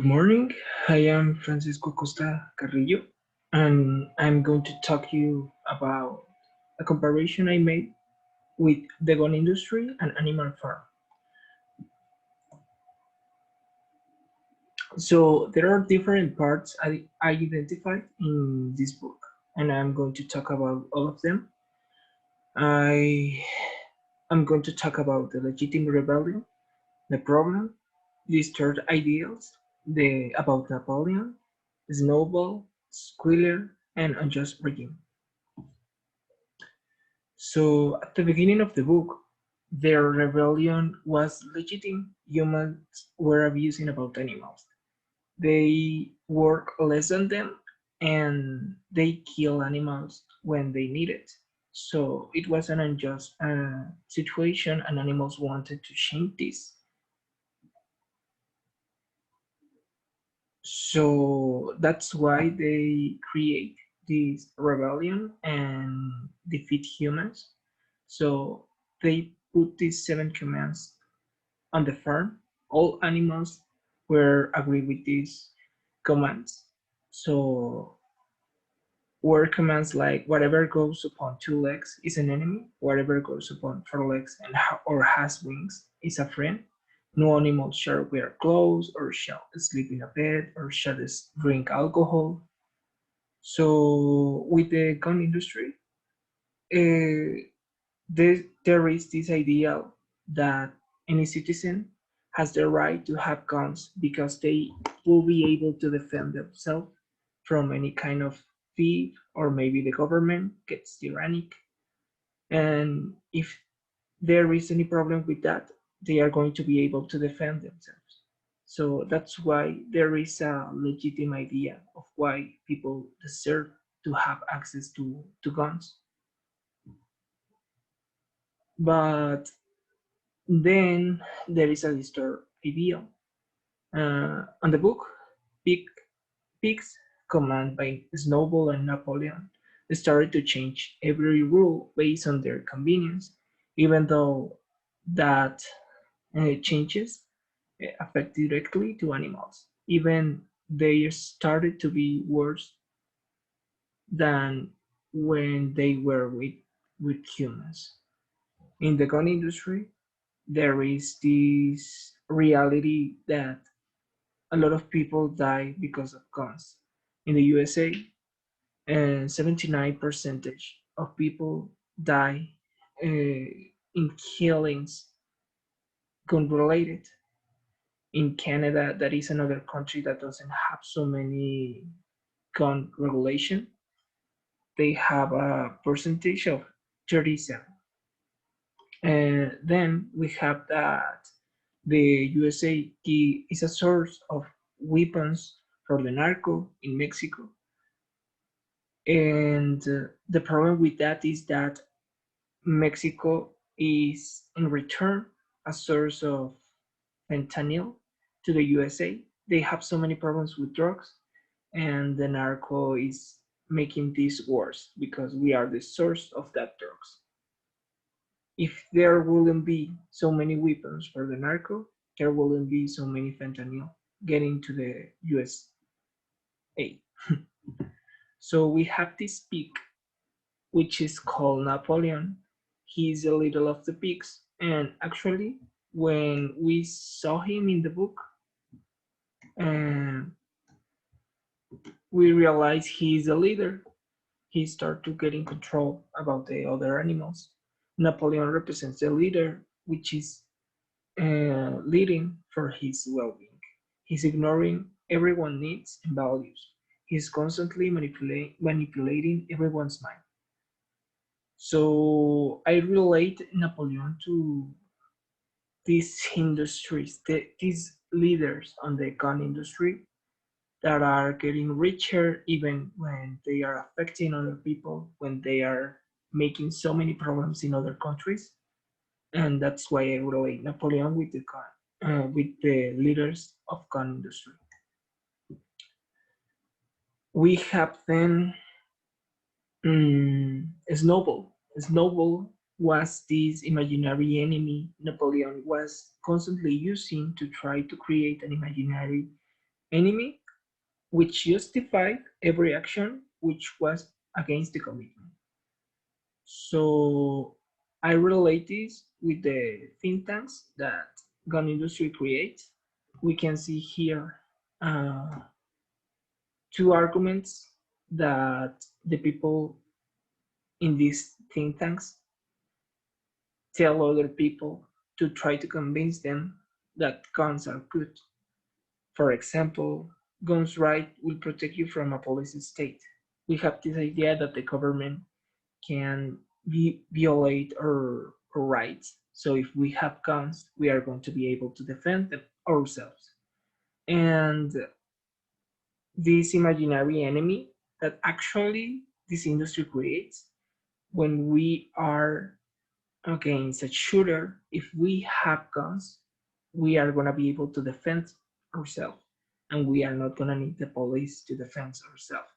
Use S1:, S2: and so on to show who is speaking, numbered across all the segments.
S1: morning. I am Francisco Costa Carrillo, and I'm going to talk to you about a comparison I made with the gun industry and animal farm. So there are different parts I identified in this book, and I'm going to talk about all of them. I am going to talk about the legitimate rebellion, the problem, distorted ideals, the about Napoleon, Snowball, Squealer, and Unjust Regime. So at the beginning of the book, their rebellion was legitimate. Humans were abusing about animals. They work less than them and they kill animals when they need it. So it was an unjust situation and animals wanted to change this. So that's why they create this rebellion and defeat humans. So they put these seven commands on the farm. All animals were agree with these commands. So were commands like whatever goes upon two legs is an enemy, whatever goes upon four legs and or has wings is a friend. No animal shall wear clothes or shall sleep in a bed or shall drink alcohol. So with the gun industry, uh, there is this idea that any citizen has the right to have guns because they will be able to defend themselves from any kind of thief, or maybe the government gets tyrannic. And if there is any problem with that, they are going to be able to defend themselves. So that's why there is a legitimate idea of why people deserve to have access to guns. But then there is a distorted idea. On the book, Pig, Pig's command by Snowball and Napoleon started to change every rule based on their convenience, even though that changes affect directly to animals. Even they started to be worse than when they were with humans. In the gun industry, there is this reality that a lot of people die because of guns. In the USA, 79 percentage of people die in killings gun related. In Canada, that is another country that doesn't have so many gun regulation. They have a percentage of 37. And then we have that the USA is a source of weapons for the narco in Mexico. And the problem with that is that Mexico is in return a source of fentanyl to the USA. They have so many problems with drugs, and the narco is making this worse because we are the source of that drugs. If there wouldn't be so many weapons for the narco, there wouldn't be so many fentanyl getting to the USA. So we have this pig, which is called Napoleon. He's the leader of the pigs. And actually, when we saw him in the book, um, we realized he's the leader. He started to get in control about the other animals. Napoleon represents the leader, which is leading for his well-being. He's ignoring everyone's needs and values. He's constantly manipulating everyone's mind. So I relate Napoleon to these industries, these leaders on the gun industry that are getting richer even when they are affecting other people, when they are making so many problems in other countries. And that's why I relate Napoleon with with the leaders of gun industry. We have then Snowball. Snowball was this imaginary enemy Napoleon was constantly using to try to create an imaginary enemy which justified every action which was against the commitment. So I relate this with the think tanks that gun industry creates. We can see here uh, two arguments that the people in these think tanks tell other people to try to convince them that guns are good. For example, guns right will protect you from a police state. We have this idea that the government can violate our rights. So if we have guns, we are going to be able to defend them ourselves. And this imaginary enemy that actually this industry creates when we are against a shooter, if we have guns, we are going to be able to defend ourselves and we are not going to need the police to defend ourselves.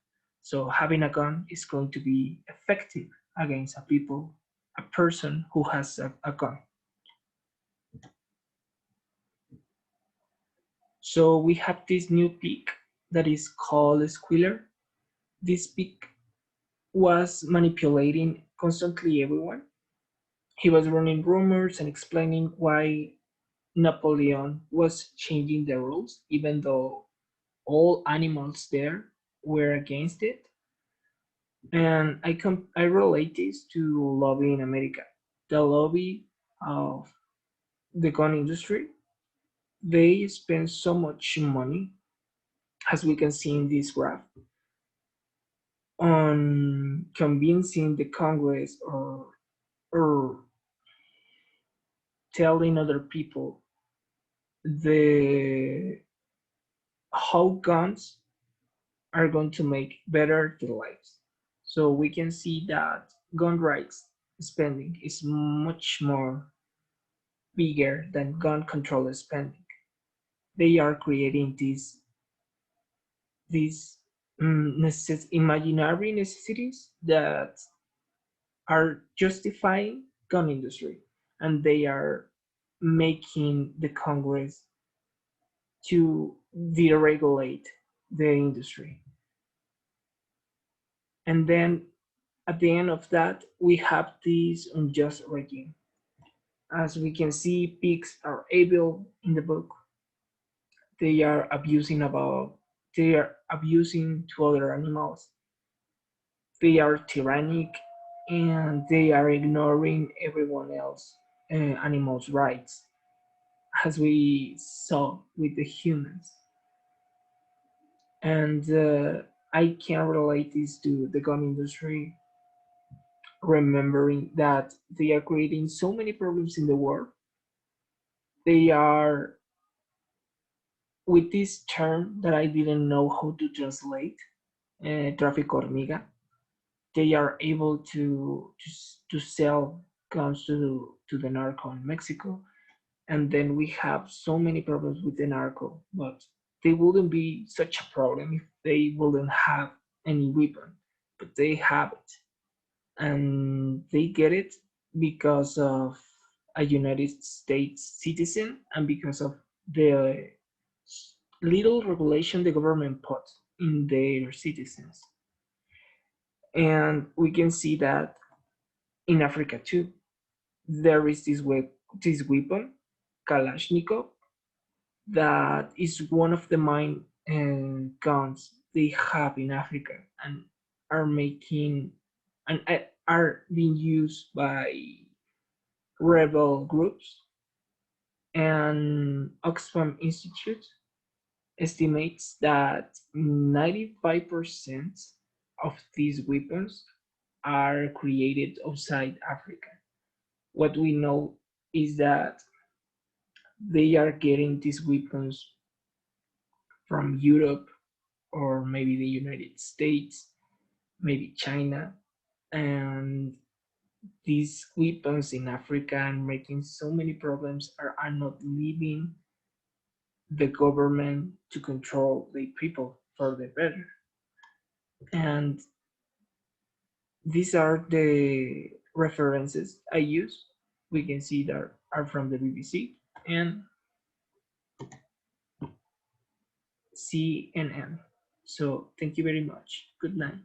S1: So having a gun is going to be effective against a person who has a gun. So we have this new pig that is called Squealer. This pig was manipulating constantly everyone. He was running rumors and explaining why Napoleon was changing the rules, even though all animals there were against it. And I relate this to lobby in America. The lobby of the gun industry, they spend so much money, as we can see in this graph, on convincing the Congress or telling other people the how guns are going to make better their lives. So we can see that gun rights spending is much more bigger than gun control spending. They are creating these imaginary necessities that are justifying gun industry, and they are making the Congress to deregulate the industry. And then at the end of that, we have this unjust regime. As we can see, pigs are evil in the book. They are abusing to other animals. They are tyrannic and they are ignoring everyone else animals' rights, as we saw with the humans. And I can relate this to the gun industry, remembering that they are creating so many problems in the world. They are with this term that I didn't know how to translate, tráfico hormiga. They are able to sell guns to the narco in Mexico, and then we have so many problems with the narco. But they wouldn't be such a problem if they wouldn't have any weapon, but they have it, and they get it because of a United States citizen and because of the little regulation the government put in their citizens. And we can see that in Africa too. There is this weapon, Kalashnikov, that is one of the main guns they have in Africa and are making and are being used by rebel groups. And Oxfam Institute estimates that 95% of these weapons are created outside Africa. What we know is that they are getting these weapons from Europe or maybe the United States, maybe China, and these weapons in Africa and making so many problems are not leaving the government to control the people for the better. And these are the references I use. We can see that are from the BBC and CNN. So thank you very much. Good night.